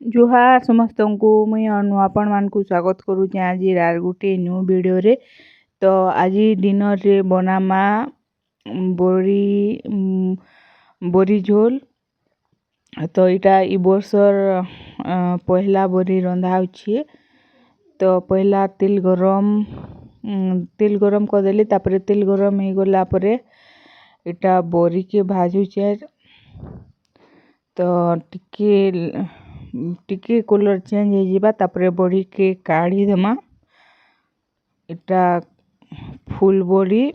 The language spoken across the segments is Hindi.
जुहार समस्तंकु मुई अनु आपण मानकु स्वागत करूचे आज आर गुटे न्यू वीडियो रे। तो आज डिनर रे बनामा बोरी झोल। तो इटा इ वर्षर पहला बोरी रंधा होछि। तो पहला तेल गरम कर देली, तापरे तेल गरम हो गला परे इटा बोरी के भाजुचे। तो टिके कलर चेंज हो जिबा, तापरे बोरी के काढ़ी देमा। इटा फुल बोरी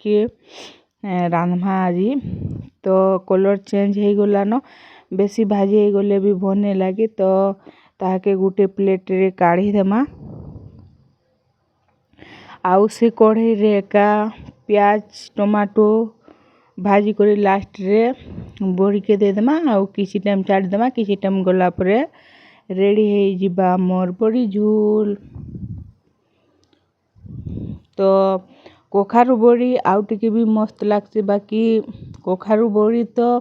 के रांधमा आजी। तो कलर चेंज हो गला न, बेसी भाजी हो गले भी भल नहीं लगे। तो ताके गुटे प्लेट रे काढ़ी देमा। आउ से कढ़ई रे एका प्याज टमाटो भाजी करी लास्ट रे बोरी के दे देमा। आउ किसी टाइम छाड़ देमा, किसी टाइम गला परे रेडी हो जिबा मोर बोरी झोल। तो कखारु बोरी आउ टिके भी मस्त लागसे, बाकी कखारु बोरी तो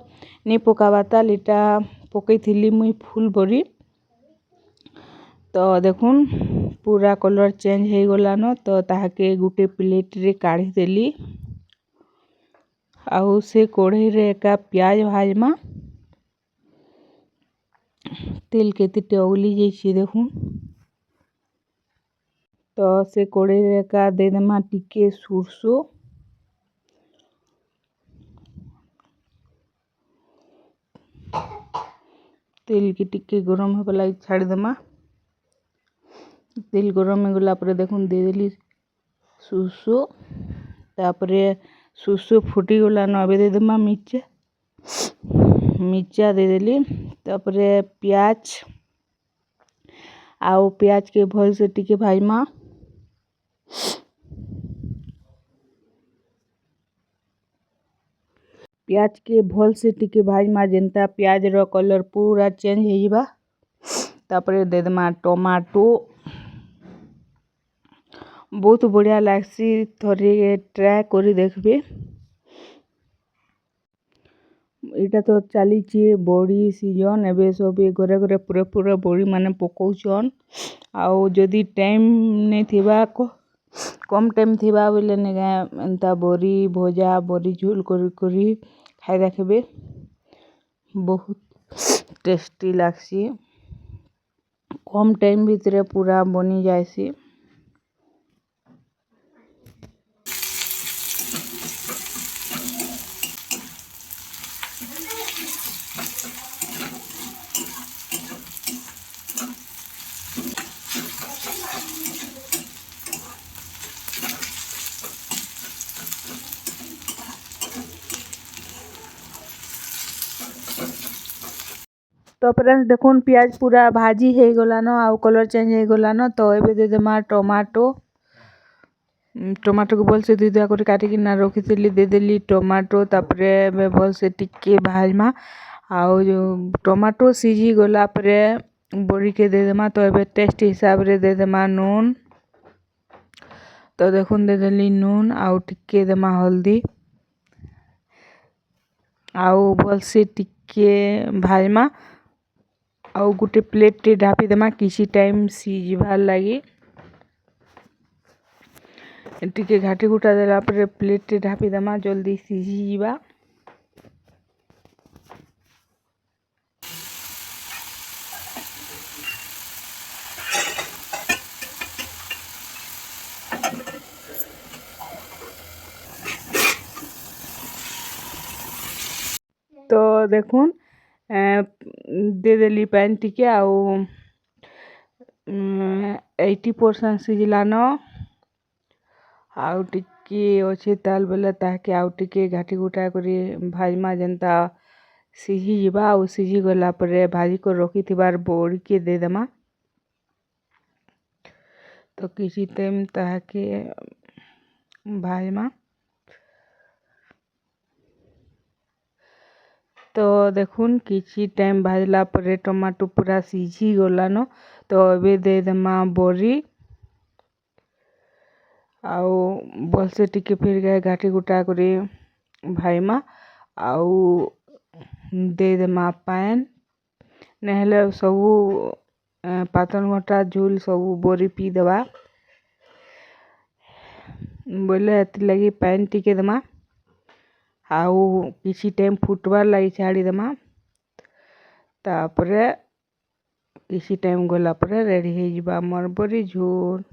नहीं पकाबाता, लिटा पकई थिली मुई फुल बोरी। तो देखुन पूरा कलर चेंज हो गला न। तो ताके गुटे प्लेट रे काढ़ी देली। आउ से कढ़ई रे एका प्याज भाजमा। तेल केते टौली जैसी देखुन। तो से कढ़ई रे एका दे देमा टिके सुरसो। तेल के टिके गरम हो गला छाड़ देमा। तेल गरम हो गला परे देखुन दे देली सुरसो। तापरे सुरसो फुटी गला न, अबे दे देमा मिर्चा दे देली। तापरे प्याज आउ प्याज के भल से टिके भाजमा। प्याज के भल से टिके भाजमा, जेनता प्याज रो कलर पूरा चेंज हो जिबा। तापरे दे देमा टमाटो। बहुत बढ़िया लागसी, थोड़ी ट्राई करी देखबे। इटा तो चलीची बोरी सीजन, एबे सब घरे घरे पूरा बोरी माने पकाउछन। आउ जदी टाइम नहीं थिबा, कम टाइम थिबा बोले नेगा एंता बोरी भजा बोरी झोल करी खाई देखबे। बहुत टेस्टी लागसी, कम टाइम भीतर पूरा बनी जायसी। तो फ्रेंड्स देखुन प्याज पूरा भाजी हो गला न, आउ कलर चेंज हो गला न। तो एबे दे देमा टमाटो को भल से दुई कर काटी ना रखी थी, दे देली टमाटो। तापरे एबे भल से टिके भाजमा। आउ जो टमाटो सीझी गला परे बोरी के दे देमा। तो एबे टेस्ट हिसाब रे दे देमा नून। तो देखुन दे देली नून, आउ टिके देमा हल्दी। आउ भल से टिके भाजमा। आउ गुटे प्लेट रे ढापी देमा, किसी टाइम सीझबार लगी। टिके घाटी गुटा देला परे प्लेट रे ढापी देमा, जल्दी सीझी जिबा। तो देखुन दे देली पानी टिके, आउ 80% सिझला न। आउ टिके अच्छे ताल बेले ताके आउ टिके घाटी गुटा करी भाजमा, जेनता सीझी जिबा। आउ सीझी गला परे भाजी को रखी थिबार बोरी के दे देमा। तो किसी टाइम ताके भाजमा। तो देखुन किसी टाइम भाजला परे टमाटो पूरा सीझी गला न। तो एबे दे देमा बोरी। आउ भल से टिके फिर गए घाटी गुटा करी भाईमा। आउ ଦେଇଦେମା ପାଏନ୍ ନେହେଲେ ସବୁ ପାତଲ୍ ଘଣ୍ଟା ଝୁଲ୍ ସବୁ ବୋରି ପିଇଦେବା ବୋଇଲେ ହେଥିର୍ଲାଗି ପାଏନ୍ ଟିକେ ଦେମା ଆଉ କିଛି ଟାଇମ୍ ଫୁଟ୍ବାର୍ ଲାଗି ଛାଡ଼ିଦେମା ତାପରେ କିଛି ଟାଇମ୍ ଗଲା ପରେ ରେଡ଼ି ହେଇଯିବା ଆମର୍ ବରି ଝୋଲ୍।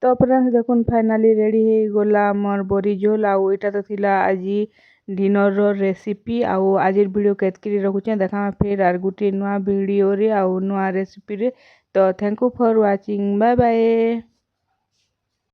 तो फ्रेंड्स देखुन फाइनाली रेडी ହେଇଗଲା ଆମର୍ ବରି ଝୋଲ୍ ଆଉ ଏଇଟା ତ ଥିଲା ଆଜି ଡିନର୍ର ରେସିପି ଆଉ ଆଜିର ଭିଡ଼ିଓ କେତ୍କିରି ରଖୁଛେଁ ଦେଖାମା ଫେର୍ ଆର୍ ଗୁଟେ ନୂଆ ଭିଡ଼ିଓରେ ଆଉ ନୂଆ ରେସିପିରେ ତ thank you for watching bye bye.